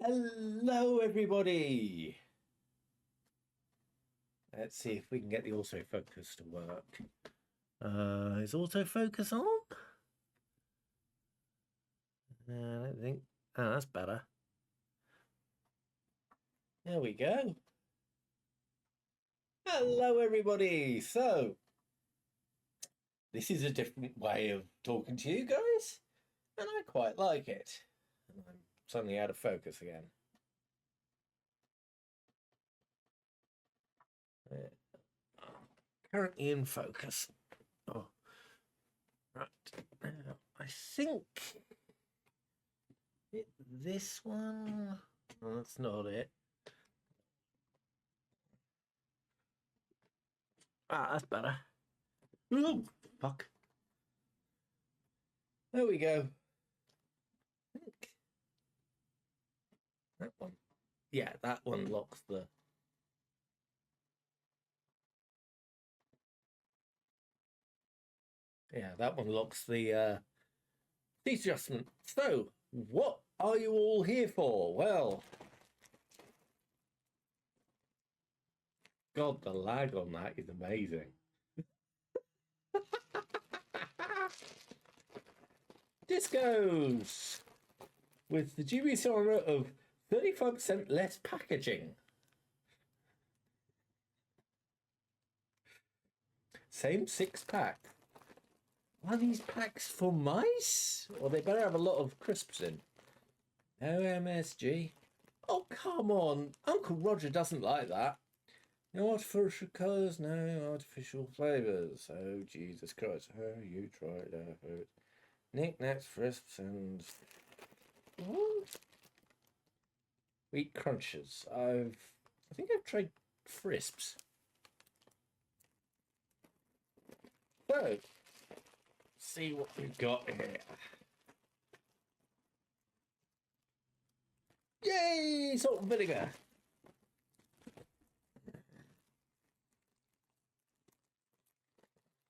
Hello, everybody. Let's see if we can get the autofocus to work. Is autofocus on? I don't think. Oh, that's better. There we go. Hello, everybody. So, this is a different way of talking to you guys, and I quite like it. I'm suddenly out of focus again. Currently in focus. Oh, right. Now, I think this one. Oh, that's not it. Ah, that's better. Ooh, fuck. There we go. I think that one. Yeah, that one locks the. Yeah, that one locks the adjustment. So, what are you all here for? Well, God, the lag on that is amazing. Discos with the dubious honour of 35% less packaging. Same 6-pack. Are these packs for mice? Or they better have a lot of crisps in. No MSG. Oh, come on. Uncle Roger doesn't like that. No artificial colours, no artificial flavours. Oh, Jesus Christ. Oh, you tried it. Knickknacks, crisps, and... Wheat crunches. I think I've tried crisps. So, see what we've got here. Yay! Salt and vinegar.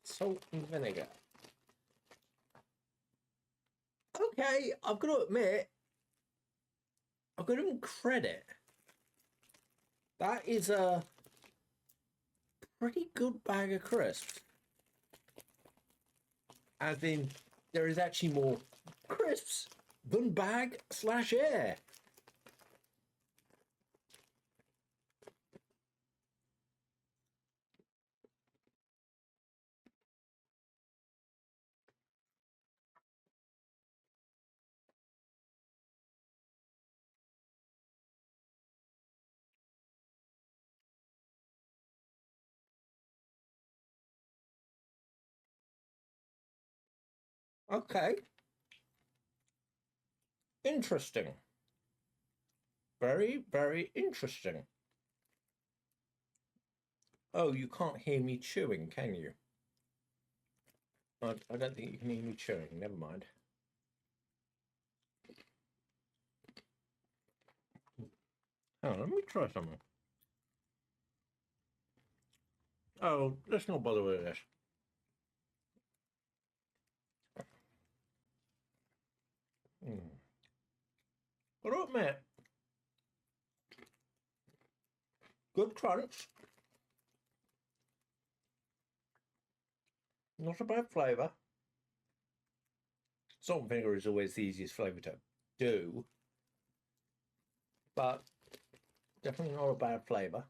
Salt and vinegar. Okay, I've got to admit, I've got to give them credit. That is a pretty good bag of crisps. As in, there is actually more crisps than bag/air. Okay. Interesting. Very, very interesting. Oh, you can't hear me chewing, can you? I don't think you can hear me chewing. Never mind. Oh, let me try something. Oh, let's not bother with this. Got to admit, good crunch. Not a bad flavour. Salt and vinegar is always the easiest flavour to do, but definitely not a bad flavour.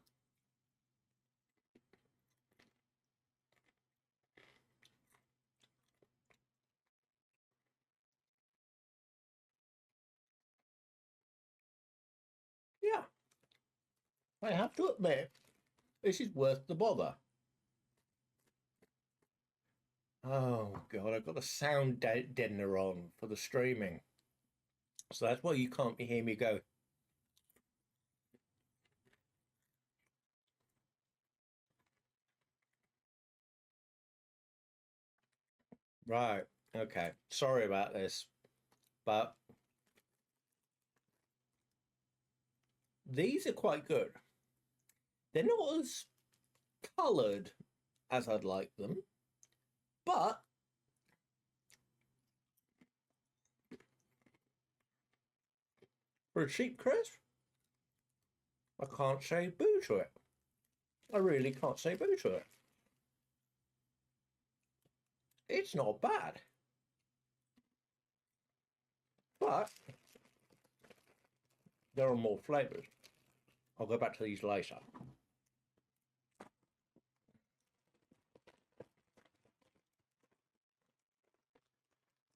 Yeah, I have to admit, this is worth the bother. Oh God, I've got the sound deadener on for the streaming. So that's why you can't hear me go. Right, okay. Sorry about this, but these are quite good. They're not as coloured as I'd like them, but For a cheap crisp, I can't say boo to it. I really can't say boo to it. It's not bad. But there are more flavours. I'll go back to these later.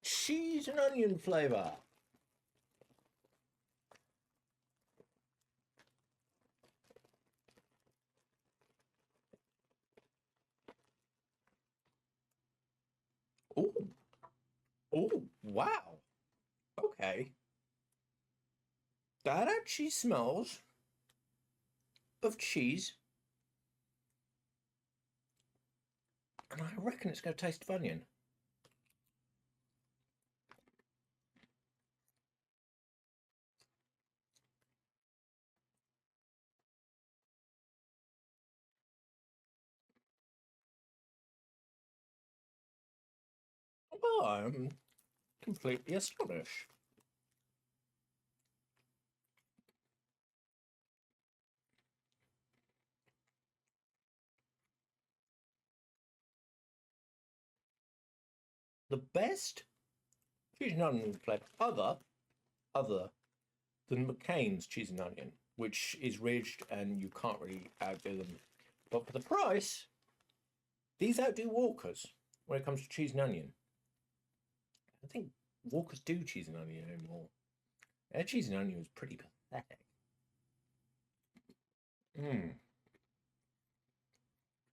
Cheese and onion flavour. Oh, oh, wow. Okay. That actually smells of cheese. And I reckon it's going to taste of onion. Oh, I'm completely astonished. The best cheese and onion flavour other than McCain's cheese and onion, which is ridged and you can't really outdo them. But for the price, these outdo Walker's when it comes to cheese and onion. I think Walker's do cheese and onion anymore. Their cheese and onion was pretty pathetic. To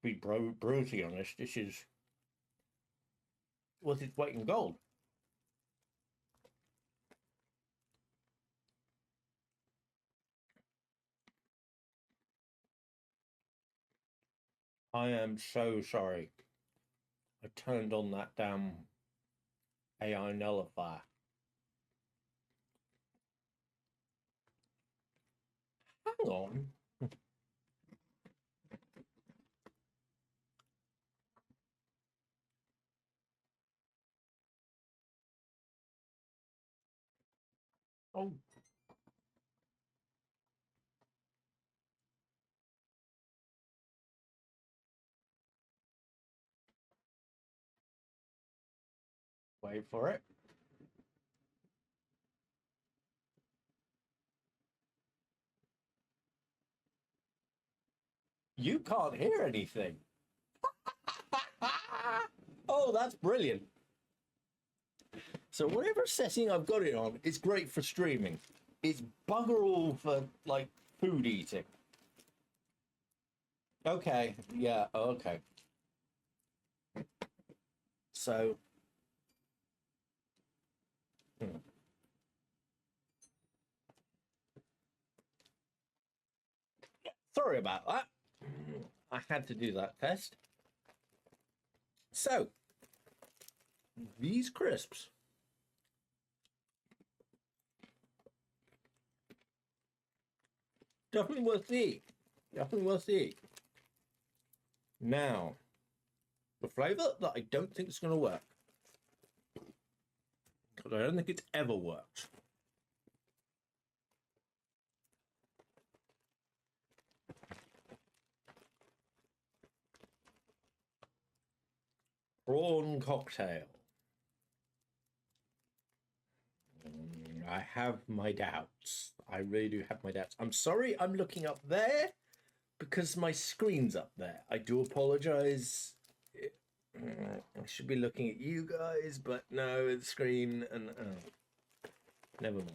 be brutally honest, this is worth its weight in gold. I am so sorry. I turned on that damn AI nullifier. Hang on. Oh. Wait for it. You can't hear anything. Oh, that's brilliant. So whatever setting I've got it on, it's great for streaming. It's bugger all for like food eating. Okay, yeah, okay. So sorry about that. I had to do that test. So these crisps definitely worth the eat. Definitely worth the eat. Now, the flavour that I don't think is going to work, because I don't think it's ever worked. Prawn cocktail. I have my doubts. I really do have my doubts. I'm sorry I'm looking up there because my screen's up there. I do apologise. I should be looking at you guys, but no, the screen and never mind.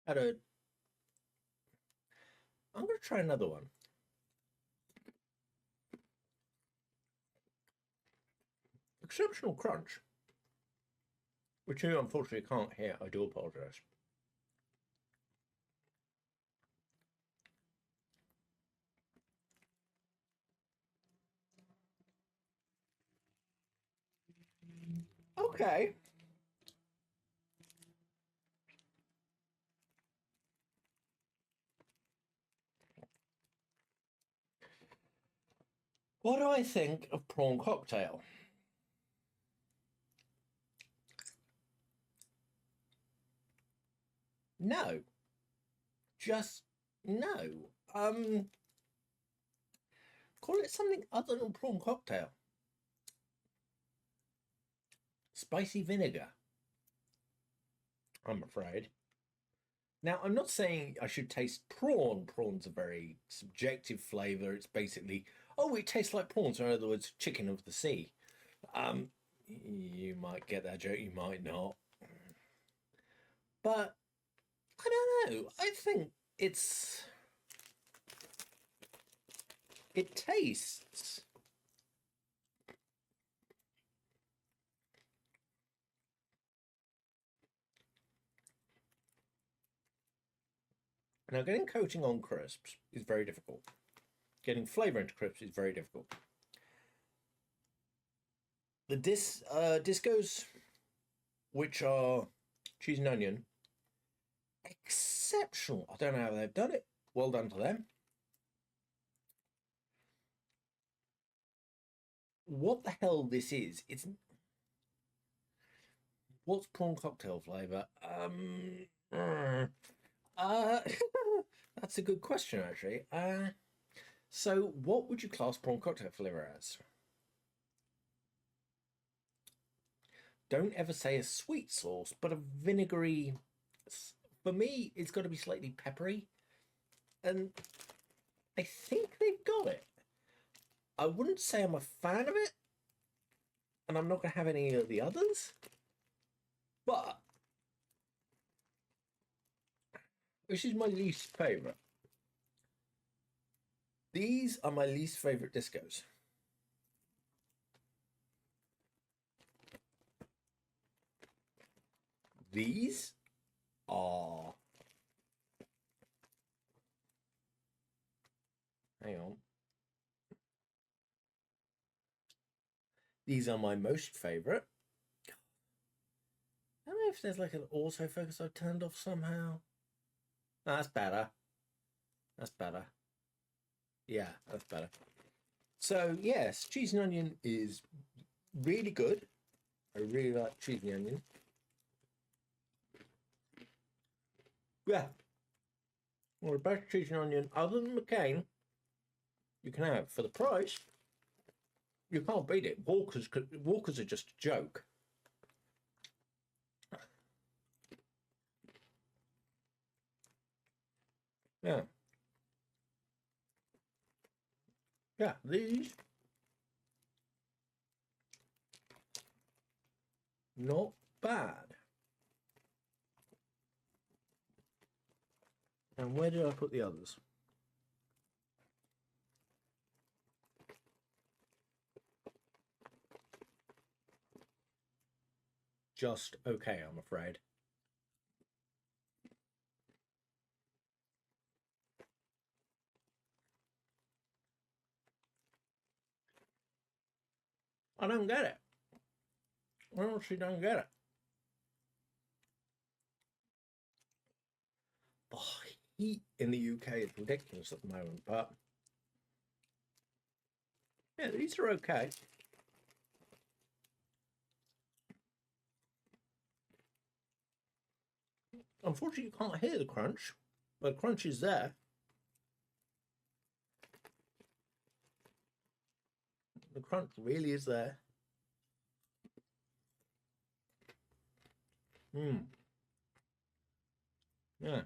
I'm going to try another one. exceptional crunch, which you unfortunately can't hear. I do apologise. Okay. What do I think of prawn cocktail? No. Just no. Call it something other than prawn cocktail. Spicy vinegar, I'm afraid. Now, I'm not saying I should taste prawn. Prawn's a very subjective flavour. It's basically, oh, it tastes like prawns, or in other words, chicken of the sea. You might get that joke, you might not. But I don't know. I think it tastes now, getting coating on crisps is very difficult. Getting flavour into crisps is very difficult. The discos, which are cheese and onion, exceptional. I don't know how they've done it. Well done to them. What the hell this is? What's prawn cocktail flavour? That's a good question, actually. So what would you class prawn cocktail flavour as? Don't ever say a sweet sauce, but a vinegary. For me, it's got to be slightly peppery, and I think they've got it. I wouldn't say I'm a fan of it, and I'm not going to have any of the others, but this is my least favourite. These are my least favourite discos. These are... Hang on. These are my most favourite. I don't know if there's like an autofocus I've turned off somehow. No, that's better. That's better. Yeah, that's better. So, yes, cheese and onion is really good. I really like cheese and onion. Yeah. Well, the best cheese and onion, other than McCain, you can have for the price. You can't beat it. Walkers are just a joke. Yeah. Yeah, these not bad. And where did I put the others? Just okay, I'm afraid. I don't get it. I honestly don't get it. The heat in the UK is ridiculous at the moment, but yeah, these are okay. Unfortunately, you can't hear the crunch, but the crunch is there. The crunch really is there. Yeah,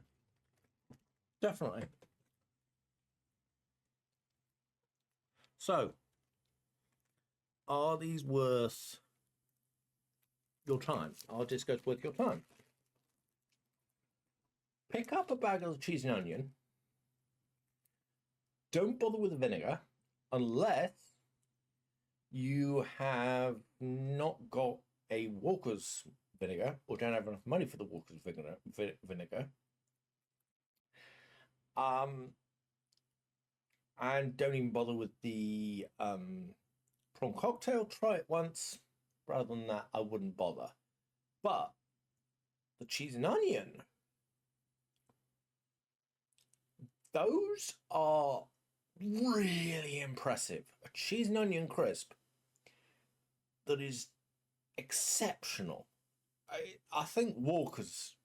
definitely. So, are these worth your time? Are discos worth your time? Pick up a bag of cheese and onion. Don't bother with the vinegar unless you have not got a Walker's vinegar or don't have enough money for the Walker's vinegar, and don't even bother with the prawn cocktail. Try it once. Rather than that, I wouldn't bother. But the cheese and onion, those are really impressive. A cheese and onion crisp that is exceptional. I think Walkers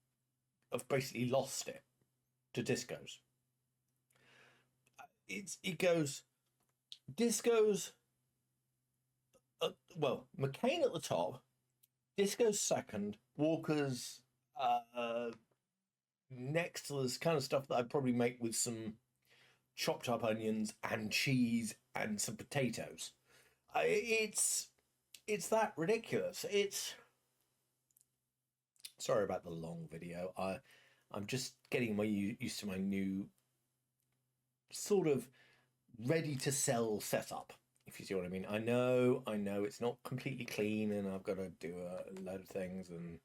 have basically lost it to Disco's. It goes Disco's. Well, McCain at the top, Disco's second, Walker's next to this kind of stuff that I'd probably make with some chopped up onions and cheese and some potatoes. It's that ridiculous. It's sorry about the long video. I'm just getting used to my new sort of ready to sell setup, if you see what I mean. I know it's not completely clean and I've got to do a load of things, and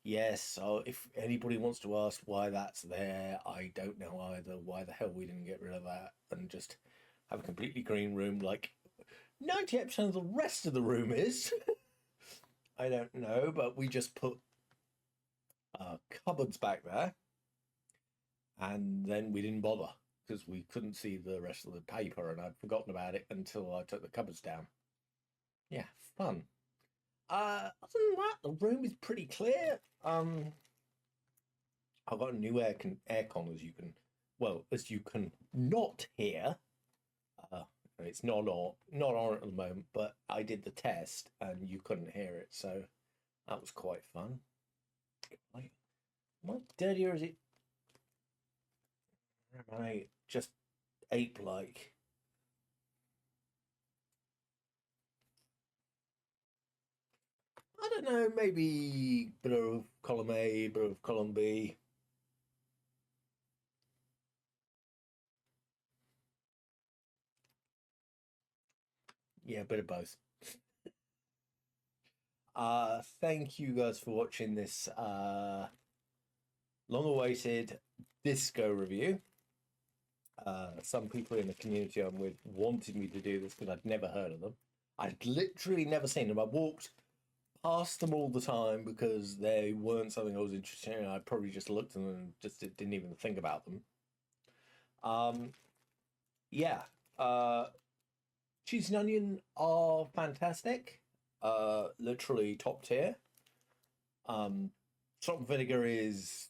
yes, so if anybody wants to ask why that's there, I don't know either. Why the hell we didn't get rid of that and just have a completely green room like 98% of the rest of the room is. I don't know, but we just put cupboards back there, and then we didn't bother because we couldn't see the rest of the paper, and I'd forgotten about it until I took the cupboards down. Yeah, fun. Other than that, the room is pretty clear. I've got a new aircon, as you can not hear. It's not on at the moment, but I did the test and you couldn't hear it, so that was quite fun. Like, am I dirty or is it? Am I just ape-like? I don't know, maybe bit of column A, bit of column B. Yeah, a bit of both. Thank you guys for watching this long-awaited Disco review. Some people in the community I'm with wanted me to do this because I'd never heard of them. I'd literally never seen them. I walked past them all the time because they weren't something I was interested in. I probably just looked at them and just didn't even think about them. Yeah. Cheese and onion are fantastic. Literally top tier. Salt and vinegar is,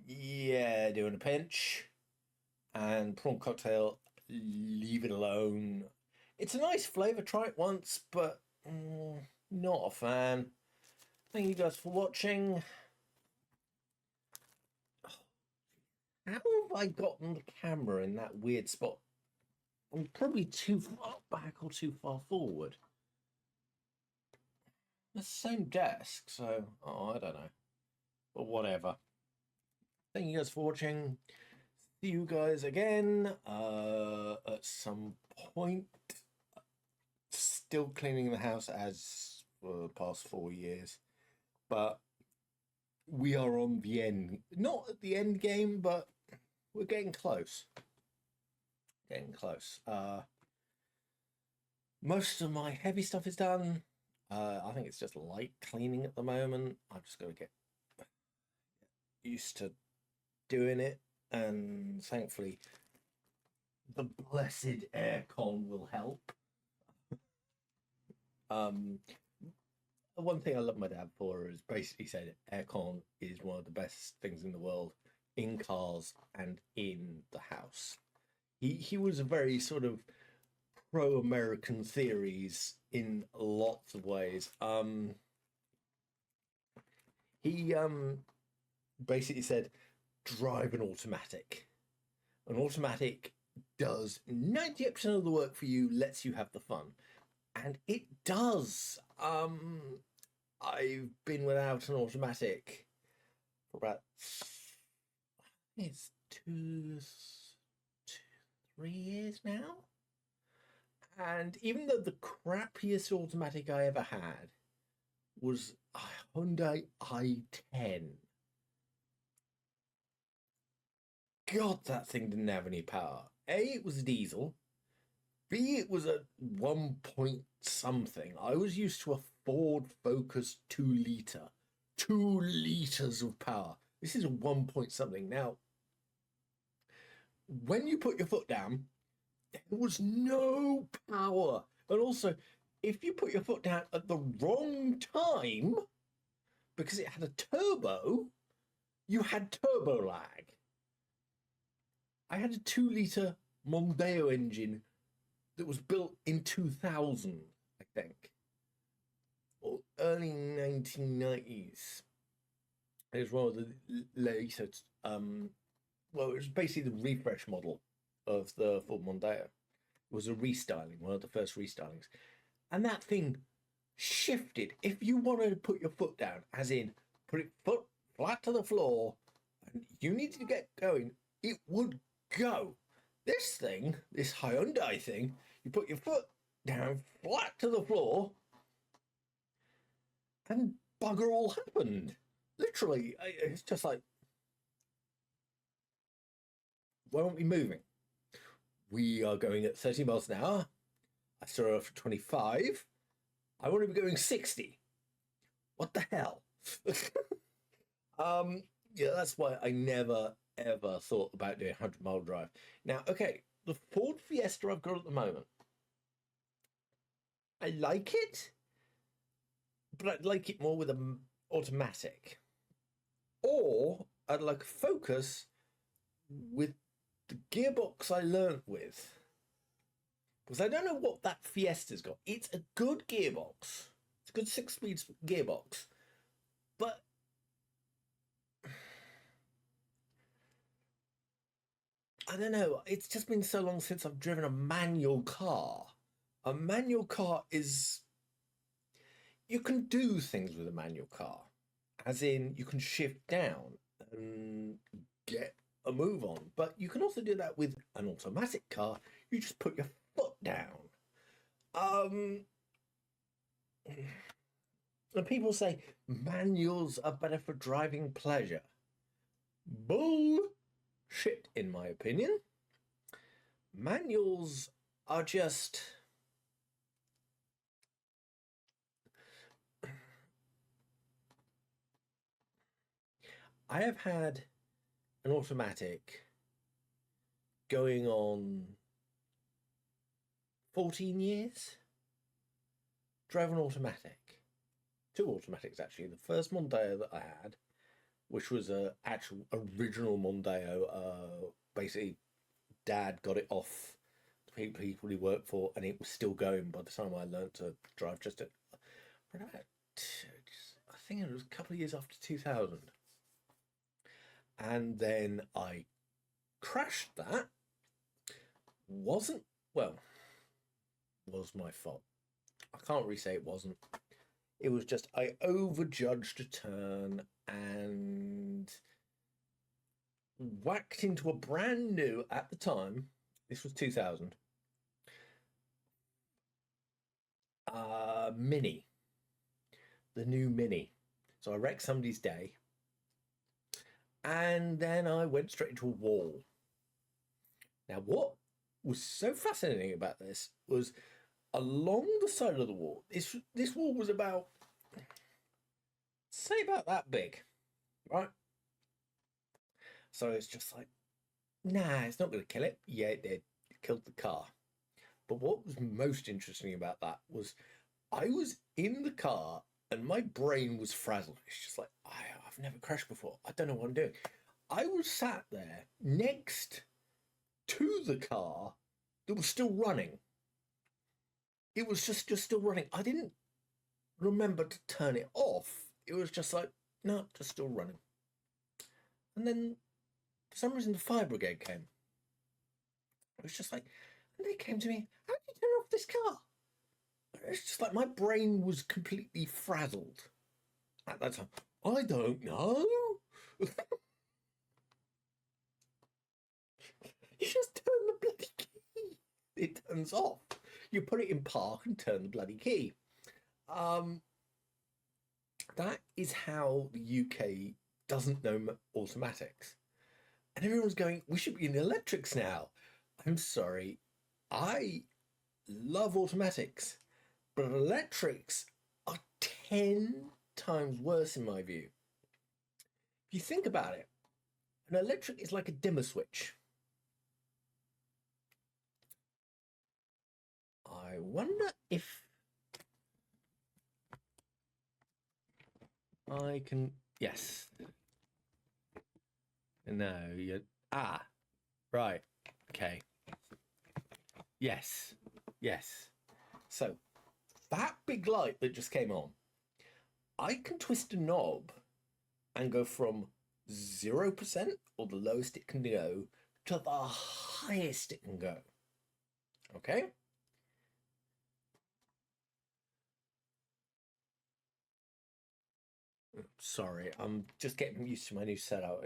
yeah, doing a pinch. And prawn cocktail, leave it alone. It's a nice flavour. Try it once, but not a fan. Thank you guys for watching. How have I gotten the camera in that weird spot? I'm probably too far back or too far forward. It's the same desk, so I don't know. But whatever. Thank you guys for watching. See you guys again at some point. Still cleaning the house as for the past 4 years, but we are on the end. Not at the end game, but we're getting close. Getting close. Most of my heavy stuff is done. I think it's just light cleaning at the moment. I've just got to get used to doing it, and thankfully the blessed aircon will help. One thing I love my dad for is basically said aircon is one of the best things in the world in cars and in the house. He was a very sort of pro-American theories in lots of ways. He basically said drive an automatic. An automatic does 98% of the work for you, lets you have the fun. And it does. I've been without an automatic for about, it's 3 years now. And even though the crappiest automatic I ever had was a Hyundai i10, God, that thing didn't have any power. A, it was a diesel. B, it was a 1 point something. I was used to a Ford Focus 2 litre. 2 litres of power. This is a 1 point something. Now, when you put your foot down, there was no power. And also, if you put your foot down at the wrong time, because it had a turbo, you had turbo lag. I had a 2 litre Mondeo engine that was built in 2000, I think, or early 1990s. It was one of the later, well, it was basically the refresh model of the Ford Mondeo. It was a restyling, one of the first restylings. And that thing shifted. If you wanted to put your foot down, as in put it foot flat to the floor, and you needed to get going, it would go. This thing, this Hyundai thing, you put your foot down flat to the floor, and bugger all happened. Literally, it's just like, why aren't we moving? We are going at 30 miles an hour. I started off at 25. I want to be going 60. What the hell? Yeah, that's why I never, ever thought about doing a 100-mile drive. Now, okay, the Ford Fiesta I've got at the moment, I like it, but I'd like it more with an automatic. Or I'd like a Focus with the gearbox I learnt with. Because I don't know what that Fiesta's got. It's a good gearbox. It's a good 6-speed gearbox. But I don't know. It's just been so long since I've driven a manual car. A manual car is... You can do things with a manual car. As in, you can shift down and get a move on. But you can also do that with an automatic car. You just put your foot down. And people say manuals are better for driving pleasure. Bullshit, in my opinion. Manuals are just... I have had an automatic going on 14 years. Drove an automatic. 2 automatics, actually. The first Mondeo that I had, which was an actual original Mondeo, basically Dad got it off the people he worked for, and it was still going by the time I learned to drive. I think it was a couple of years after 2000. And then I crashed that. Was my fault. I can't really say it wasn't. It was just I overjudged a turn and whacked into a brand new, at the time, this was 2000, Mini. The new Mini. So I wrecked somebody's day. And then I went straight into a wall. Now, what was so fascinating about this was along the side of the wall, this wall was about, say, about that big, right? So it's just like, nah, it's not going to kill it. Yeah, it did. It killed the car. But what was most interesting about that was I was in the car and my brain was frazzled. It's just like, I've never crashed before. I don't know what I'm doing. I was sat there next to the car that was still running. It was just still running. I didn't remember to turn it off. It was just like, no, just still running. And then, for some reason, the fire brigade came. It was just like, and they came to me, how did you turn off this car? It's just like my brain was completely frazzled at that time. I don't know. You just turn the bloody key. It turns off. You put it in park and turn the bloody key. Um, that is how the UK doesn't know automatics. And everyone's going, we should be in electrics now. I'm sorry. I love automatics, but electrics are 10 times worse in my view. If you think about it, an electric is like a dimmer switch. I wonder if I can. Yes. No, you. Ah, right. Okay. Yes. Yes. So, that big light that just came on, I can twist a knob and go from 0%, or the lowest it can go, to the highest it can go. Okay? Sorry, I'm just getting used to my new setup.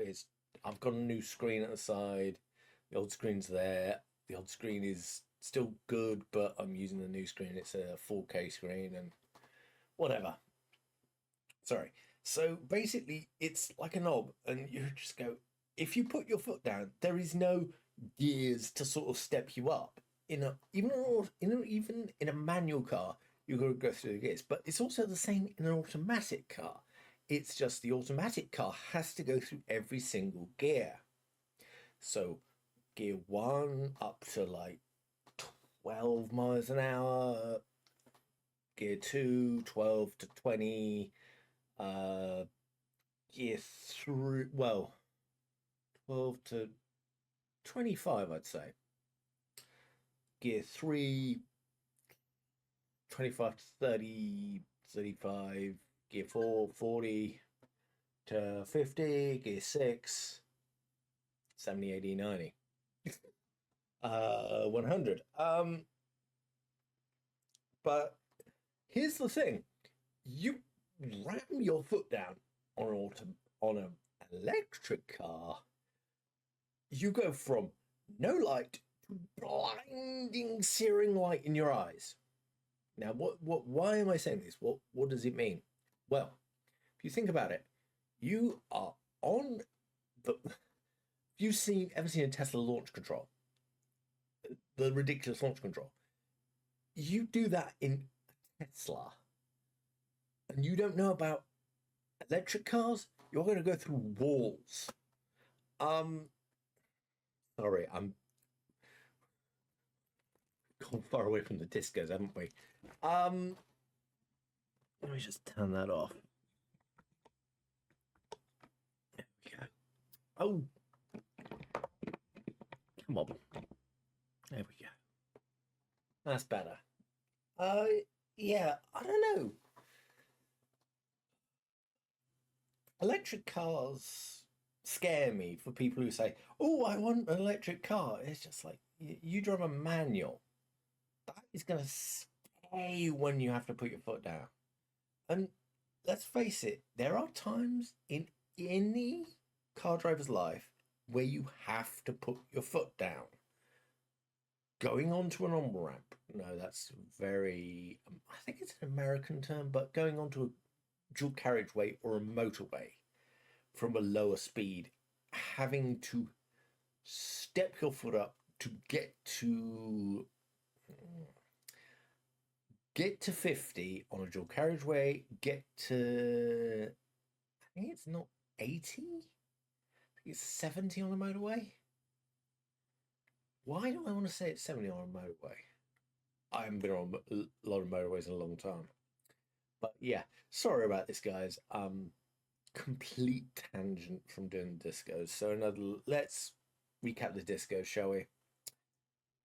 I've got a new screen at the side. The old screen's there. The old screen is still good, but I'm using the new screen. It's a 4K screen and whatever. Sorry. So basically, it's like a knob, and you just go. If you put your foot down, there is no gears to sort of step you up. Even in a manual car, you've got to go through the gears. But it's also the same in an automatic car. It's just the automatic car has to go through every single gear. So gear 1 up to like 12 miles an hour, gear 2 12 to 20, gear 3, well, 12 to 25, I'd say. Gear 3 25 to 30, 35, gear 4 40 to 50, gear 6 70, 80, 90. 100. But here's the thing: you ram your foot down on an electric car, you go from no light to blinding, searing light in your eyes. Now, why am I saying this? What does it mean? Well, if you think about it, you are on the. Have you ever seen a Tesla launch control? The ridiculous launch control. You do that in a Tesla, and you don't know about electric cars. You're going to go through walls. Sorry, I'm gone far away from the discos, haven't we? Let me just turn that off. There we go. Oh, come on. There we go. That's better. Yeah, I don't know. Electric cars scare me for people who say, "Oh, I want an electric car." It's just like you drive a manual. That is going to scare you when you have to put your foot down. And let's face it, there are times in any car driver's life where you have to put your foot down. Going onto an on ramp, no, that's very, I think it's an American term, but going onto a dual carriageway or a motorway from a lower speed, having to step your foot up to get to 50 on a dual carriageway, get to, I think it's not 80, I think it's 70 on a motorway. Why do I want to say it's 70 on a motorway? I haven't been on a lot of motorways in a long time. But yeah, sorry about this, guys. Complete tangent from doing the discos. So let's recap the disco, shall we?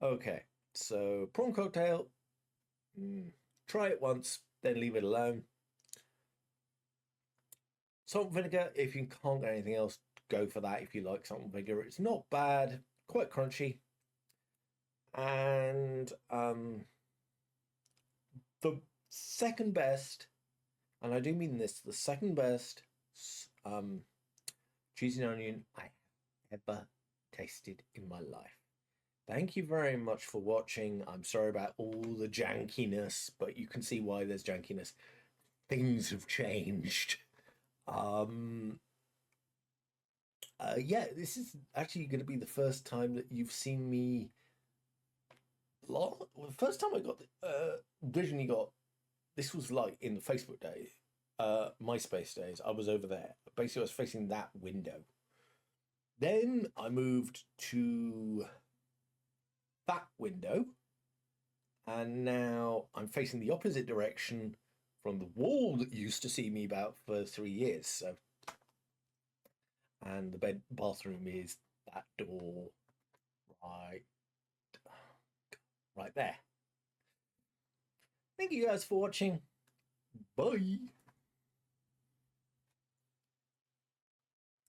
Okay, so prawn cocktail. Try it once, then leave it alone. Salt and vinegar, if you can't get anything else, go for that if you like salt and vinegar. It's not bad, quite crunchy. And the second best, and I do mean this, the second best cheese and onion I have ever tasted in my life. Thank you very much for watching. I'm sorry about all the jankiness, but you can see why there's jankiness. Things have changed. Um, yeah, this is actually going to be the first time that you've seen me. Well, the first time I got originally got this was like in the Facebook days, MySpace days. I was over there. Basically, I was facing that window. Then I moved to that window, and now I'm facing the opposite direction from the wall that used to see me about for 3 years. So, and the bathroom is that door right, right there. Thank you guys for watching. Bye.